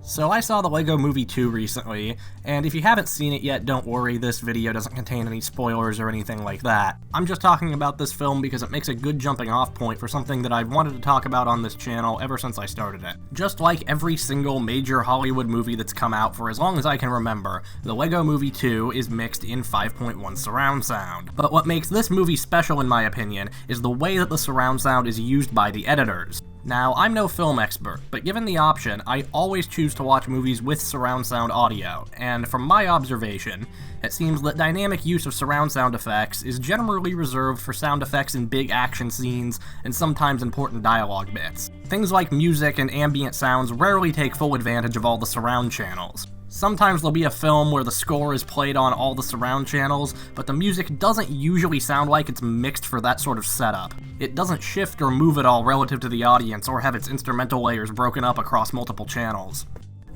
So I saw the LEGO Movie 2 recently, and if you haven't seen it yet, don't worry, this video doesn't contain any spoilers or anything like that. I'm just talking about this film because it makes a good jumping off point for something that I've wanted to talk about on this channel ever since I started it. Just like every single major Hollywood movie that's come out for as long as I can remember, the LEGO Movie 2 is mixed in 5.1 surround sound. But what makes this movie special in my opinion is the way that the surround sound is used by the editors. Now, I'm no film expert, but given the option, I always choose to watch movies with surround sound audio, and from my observation, it seems that dynamic use of surround sound effects is generally reserved for sound effects in big action scenes and sometimes important dialogue bits. Things like music and ambient sounds rarely take full advantage of all the surround channels. Sometimes there'll be a film where the score is played on all the surround channels, but the music doesn't usually sound like it's mixed for that sort of setup. It doesn't shift or move at all relative to the audience or have its instrumental layers broken up across multiple channels.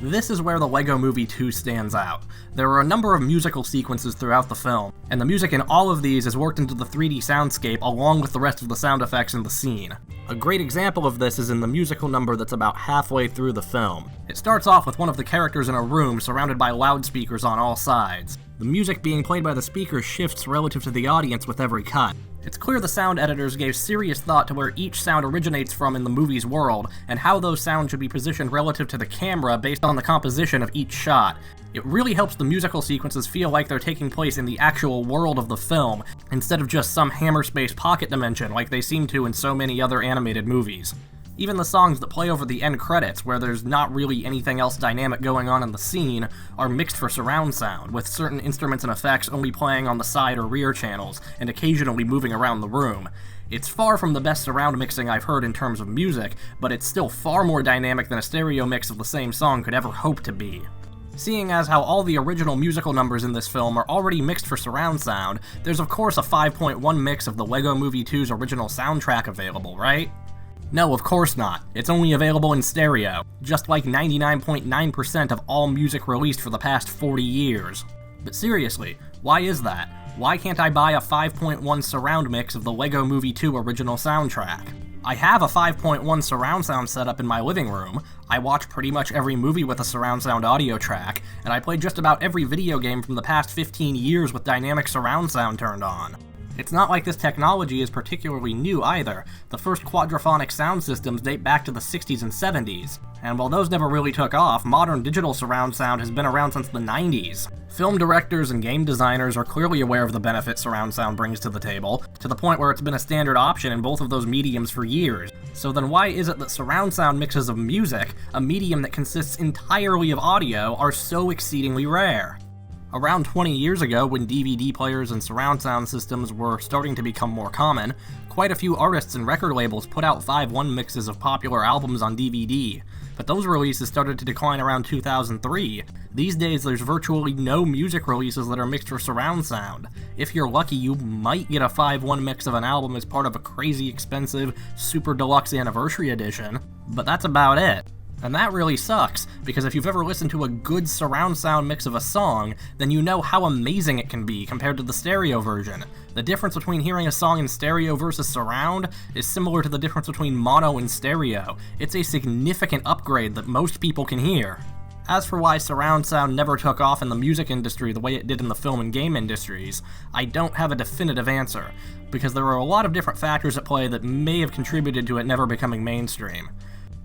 This is where the LEGO Movie 2 stands out. There are a number of musical sequences throughout the film, and the music in all of these is worked into the 3D soundscape along with the rest of the sound effects in the scene. A great example of this is in the musical number that's about halfway through the film. It starts off with one of the characters in a room surrounded by loudspeakers on all sides. The music being played by the speakers shifts relative to the audience with every cut. It's clear the sound editors gave serious thought to where each sound originates from in the movie's world, and how those sounds should be positioned relative to the camera based on the composition of each shot. It really helps the musical sequences feel like they're taking place in the actual world of the film, instead of just some hammer space pocket dimension like they seem to in so many other animated movies. Even the songs that play over the end credits, where there's not really anything else dynamic going on in the scene, are mixed for surround sound, with certain instruments and effects only playing on the side or rear channels, and occasionally moving around the room. It's far from the best surround mixing I've heard in terms of music, but it's still far more dynamic than a stereo mix of the same song could ever hope to be. Seeing as how all the original musical numbers in this film are already mixed for surround sound, there's of course a 5.1 mix of the LEGO Movie 2's original soundtrack available, right? No, of course not. It's only available in stereo, just like 99.9% of all music released for the past 40 years. But seriously, why is that? Why can't I buy a 5.1 surround mix of the LEGO Movie 2 original soundtrack? I have a 5.1 surround sound setup in my living room, I watch pretty much every movie with a surround sound audio track, and I play just about every video game from the past 15 years with dynamic surround sound turned on. It's not like this technology is particularly new either. The first quadraphonic sound systems date back to the 60s and 70s, and while those never really took off, modern digital surround sound has been around since the 90s. Film directors and game designers are clearly aware of the benefits surround sound brings to the table, to the point where it's been a standard option in both of those mediums for years. So then why is it that surround sound mixes of music, a medium that consists entirely of audio, are so exceedingly rare? Around 20 years ago, when DVD players and surround sound systems were starting to become more common, quite a few artists and record labels put out 5.1 mixes of popular albums on DVD, but those releases started to decline around 2003. These days, there's virtually no music releases that are mixed for surround sound. If you're lucky, you might get a 5.1 mix of an album as part of a crazy expensive, super deluxe anniversary edition, but that's about it. And that really sucks, because if you've ever listened to a good surround sound mix of a song, then you know how amazing it can be compared to the stereo version. The difference between hearing a song in stereo versus surround is similar to the difference between mono and stereo. It's a significant upgrade that most people can hear. As for why surround sound never took off in the music industry the way it did in the film and game industries, I don't have a definitive answer, because there are a lot of different factors at play that may have contributed to it never becoming mainstream.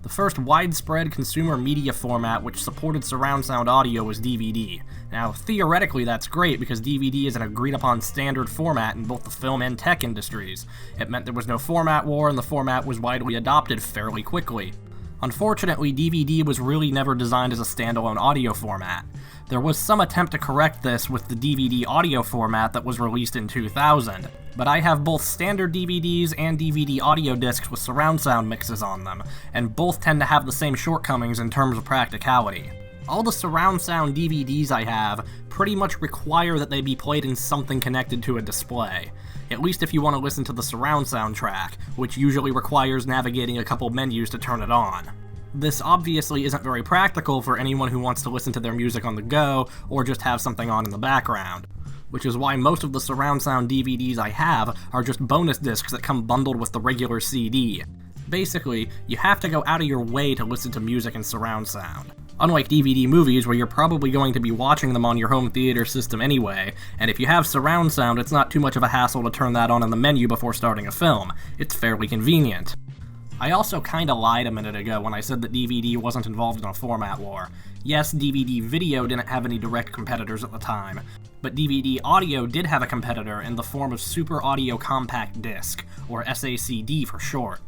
The first widespread consumer media format which supported surround sound audio was DVD. Now, theoretically that's great because DVD is an agreed-upon standard format in both the film and tech industries. It meant there was no format war and the format was widely adopted fairly quickly. Unfortunately, DVD was really never designed as a standalone audio format. There was some attempt to correct this with the DVD audio format that was released in 2000, but I have both standard DVDs and DVD audio discs with surround sound mixes on them, and both tend to have the same shortcomings in terms of practicality. All the surround sound DVDs I have pretty much require that they be played in something connected to a display, at least if you want to listen to the surround sound track, which usually requires navigating a couple menus to turn it on. This obviously isn't very practical for anyone who wants to listen to their music on the go or just have something on in the background, which is why most of the surround sound DVDs I have are just bonus discs that come bundled with the regular CD. Basically, you have to go out of your way to listen to music in surround sound. Unlike DVD movies, where you're probably going to be watching them on your home theater system anyway, and if you have surround sound, it's not too much of a hassle to turn that on in the menu before starting a film. It's fairly convenient. I also kinda lied a minute ago when I said that DVD wasn't involved in a format war. Yes, DVD video didn't have any direct competitors at the time, but DVD audio did have a competitor in the form of Super Audio Compact Disc, or SACD for short.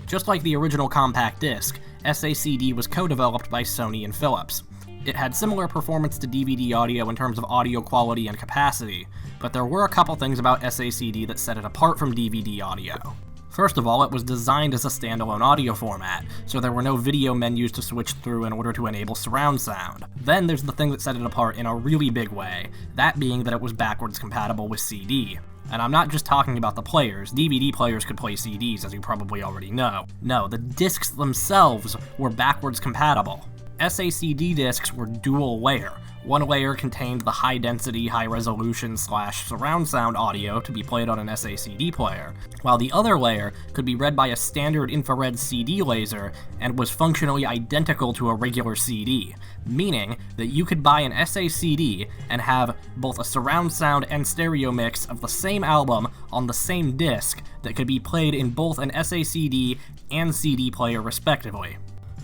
Just like the original compact disc, SACD was co-developed by Sony and Philips. It had similar performance to DVD audio in terms of audio quality and capacity, but there were a couple things about SACD that set it apart from DVD audio. First of all, it was designed as a standalone audio format, so there were no video menus to switch through in order to enable surround sound. Then there's the thing that set it apart in a really big way, that being that it was backwards compatible with CD. And I'm not just talking about the players. DVD players could play CDs, as you probably already know. No, the discs themselves were backwards compatible. SACD discs were dual layer. One layer contained the high-density, high-resolution / surround sound audio to be played on an SACD player, while the other layer could be read by a standard infrared CD laser and was functionally identical to a regular CD, meaning that you could buy an SACD and have both a surround sound and stereo mix of the same album on the same disc that could be played in both an SACD and CD player respectively.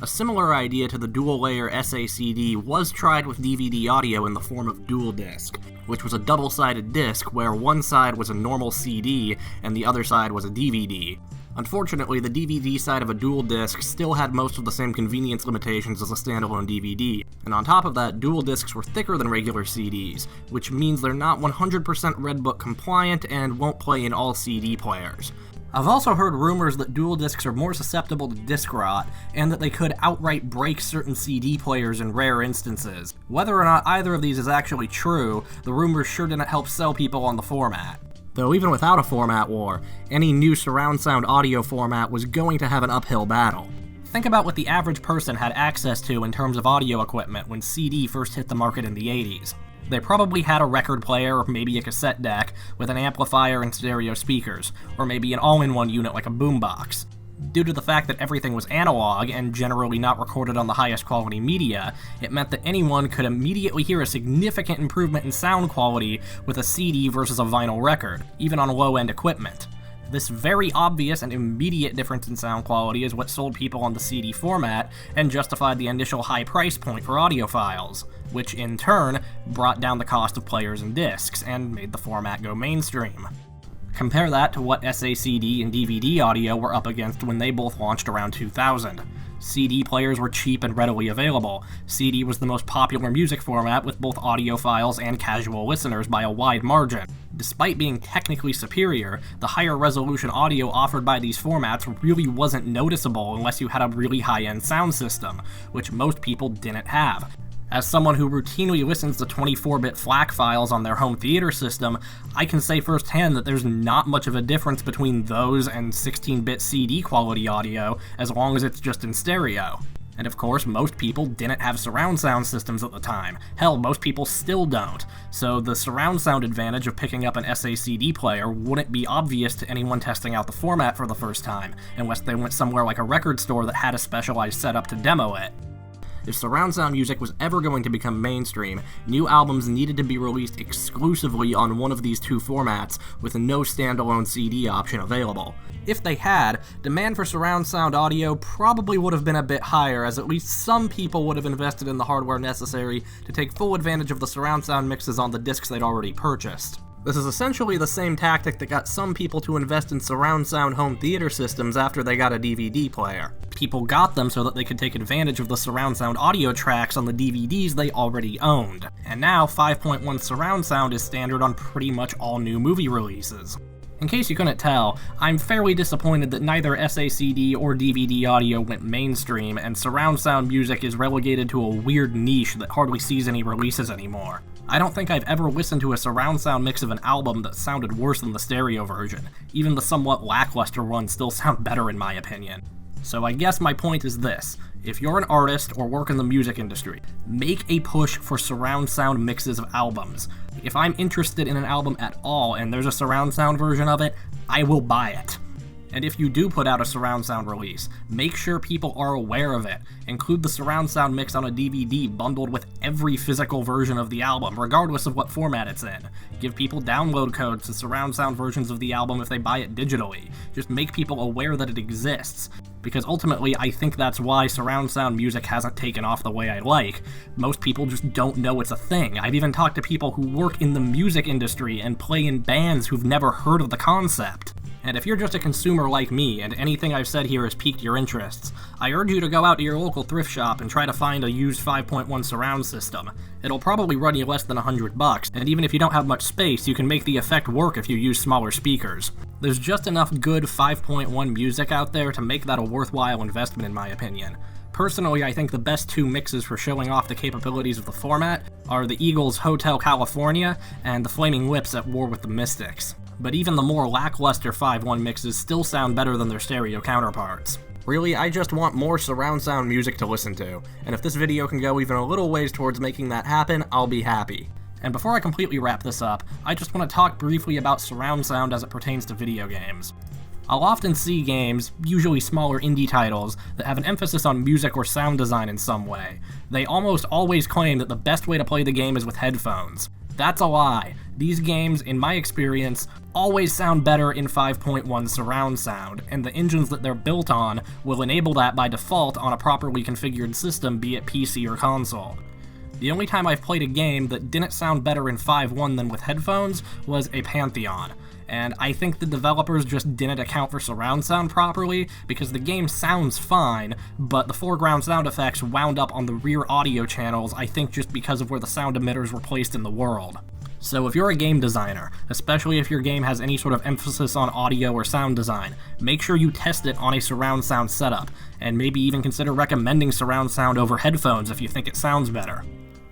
A similar idea to the dual-layer SACD was tried with DVD audio in the form of dual disc, which was a double-sided disc where one side was a normal CD and the other side was a DVD. Unfortunately, the DVD side of a dual disc still had most of the same convenience limitations as a standalone DVD, and on top of that, dual discs were thicker than regular CDs, which means they're not 100% Redbook compliant and won't play in all CD players. I've also heard rumors that dual discs are more susceptible to disc rot, and that they could outright break certain CD players in rare instances. Whether or not either of these is actually true, the rumors sure didn't help sell people on the format. Though even without a format war, any new surround sound audio format was going to have an uphill battle. Think about what the average person had access to in terms of audio equipment when CD first hit the market in the 80s. They probably had a record player, or maybe a cassette deck, with an amplifier and stereo speakers, or maybe an all-in-one unit like a boombox. Due to the fact that everything was analog, and generally not recorded on the highest quality media, it meant that anyone could immediately hear a significant improvement in sound quality with a CD versus a vinyl record, even on low-end equipment. This very obvious and immediate difference in sound quality is what sold people on the CD format and justified the initial high price point for audiophiles, which in turn brought down the cost of players and discs and made the format go mainstream. Compare that to what SACD and DVD audio were up against when they both launched around 2000. CD players were cheap and readily available. CD was the most popular music format with both audiophiles and casual listeners by a wide margin. Despite being technically superior, the higher resolution audio offered by these formats really wasn't noticeable unless you had a really high-end sound system, which most people didn't have. As someone who routinely listens to 24-bit FLAC files on their home theater system, I can say firsthand that there's not much of a difference between those and 16-bit CD quality audio, as long as it's just in stereo. And of course, most people didn't have surround sound systems at the time. Hell, most people still don't. So the surround sound advantage of picking up an SACD player wouldn't be obvious to anyone testing out the format for the first time, unless they went somewhere like a record store that had a specialized setup to demo it. If surround sound music was ever going to become mainstream, new albums needed to be released exclusively on one of these two formats, with no standalone CD option available. If they had, demand for surround sound audio probably would have been a bit higher, as at least some people would have invested in the hardware necessary to take full advantage of the surround sound mixes on the discs they'd already purchased. This is essentially the same tactic that got some people to invest in surround sound home theater systems after they got a DVD player. People got them so that they could take advantage of the surround sound audio tracks on the DVDs they already owned. And now 5.1 surround sound is standard on pretty much all new movie releases. In case you couldn't tell, I'm fairly disappointed that neither SACD or DVD audio went mainstream, and surround sound music is relegated to a weird niche that hardly sees any releases anymore. I don't think I've ever listened to a surround sound mix of an album that sounded worse than the stereo version. Even the somewhat lackluster ones still sound better in my opinion. So I guess my point is this: if you're an artist or work in the music industry, make a push for surround sound mixes of albums. If I'm interested in an album at all and there's a surround sound version of it, I will buy it. And if you do put out a surround sound release, make sure people are aware of it. Include the surround sound mix on a DVD bundled with every physical version of the album, regardless of what format it's in. Give people download codes to surround sound versions of the album if they buy it digitally. Just make people aware that it exists. Because ultimately, I think that's why surround sound music hasn't taken off the way I like. Most people just don't know it's a thing. I've even talked to people who work in the music industry and play in bands who've never heard of the concept. And if you're just a consumer like me, and anything I've said here has piqued your interests, I urge you to go out to your local thrift shop and try to find a used 5.1 surround system. It'll probably run you less than $100, and even if you don't have much space, you can make the effect work if you use smaller speakers. There's just enough good 5.1 music out there to make that a worthwhile investment in my opinion. Personally, I think the best two mixes for showing off the capabilities of the format are the Eagles' Hotel California and the Flaming Lips at War with the Mystics. But even the more lackluster 5.1 mixes still sound better than their stereo counterparts. Really, I just want more surround sound music to listen to, and if this video can go even a little ways towards making that happen, I'll be happy. And before I completely wrap this up, I just want to talk briefly about surround sound as it pertains to video games. I'll often see games, usually smaller indie titles, that have an emphasis on music or sound design in some way. They almost always claim that the best way to play the game is with headphones. That's a lie. These games, in my experience, always sound better in 5.1 surround sound, and the engines that they're built on will enable that by default on a properly configured system, be it PC or console. The only time I've played a game that didn't sound better in 5.1 than with headphones was a Pantheon, and I think the developers just didn't account for surround sound properly because the game sounds fine, but the foreground sound effects wound up on the rear audio channels, I think just because of where the sound emitters were placed in the world. So if you're a game designer, especially if your game has any sort of emphasis on audio or sound design, make sure you test it on a surround sound setup, and maybe even consider recommending surround sound over headphones if you think it sounds better.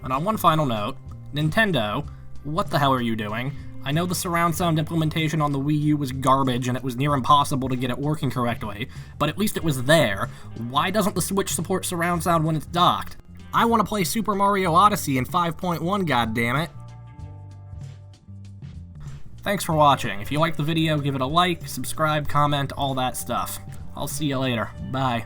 And on one final note, Nintendo, what the hell are you doing? I know the surround sound implementation on the Wii U was garbage and it was near impossible to get it working correctly, but at least it was there. Why doesn't the Switch support surround sound when it's docked? I want to play Super Mario Odyssey in 5.1, goddammit. Thanks for watching. If you liked the video, give it a like, subscribe, comment, all that stuff. I'll see you later. Bye.